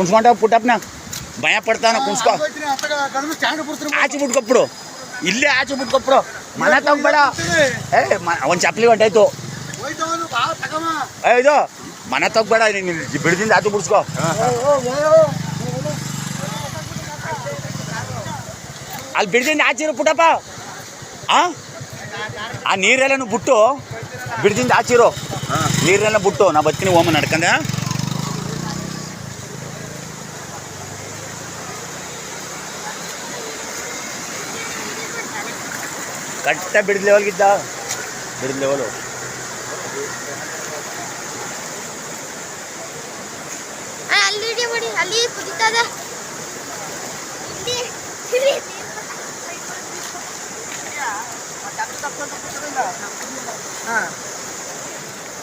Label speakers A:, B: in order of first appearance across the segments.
A: ಕುಣ್ಸ್ಕೊಂಡ ಪುಟ್ಟಪ್ಪನ ಭಯ ಪಡ್ತಾನ ಕುಣ್ಸ್ಕೊ ಆಚೆ ಬಿಟ್ಕೊಪ್ಬಿಡು ಇಲ್ಲೇ ಆಚೆ ಬಿಟ್ಕೊಪ್ಬಿಡು ಮನೆ ತಗೊಂಬೇಡ ಒಂದು ಚಪ್ಪಲಿ ಹೊಂಟಾಯ್ತು ಇದು ಮನೆ ತಗೋಬೇಡ ಬಿಡದಿಂದ ಆಚೆ ಬಿಡ್ಸ್ಕೊ ಅಲ್ಲಿ ಬಿಡದಿಂದ ಆಚಿರು ಪುಟ್ಟಪ್ಪ ಆ ನೀರೆಲ್ಲ ಬಿಟ್ಟು ಬಿಡದಿಂದ ಆಚಿರು ನೀರೆಲ್ಲ ಬಿಟ್ಟು ನಾ ಬರ್ತೀನಿ ಹೋಮ ನಡ್ಕಂಡೆ ಕಟ್ಟ ಬಿಡಿದ ಲೆವೆಲ್ಗಿದ್ದ ಬಿಡಿದ ಲೆವೆಲು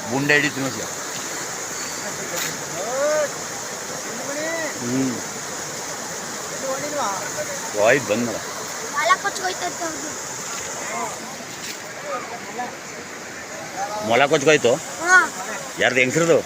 A: ಬುಂಡೆ ಹಿಡಿತೀನಿ ಹೋಯ್ತು ಬಂದ ಮೊಲ ಕೊಚ್ಕೋಯ್ತು ಯಾರ್ದು ಹೆಂಗ್ಸ್ರದು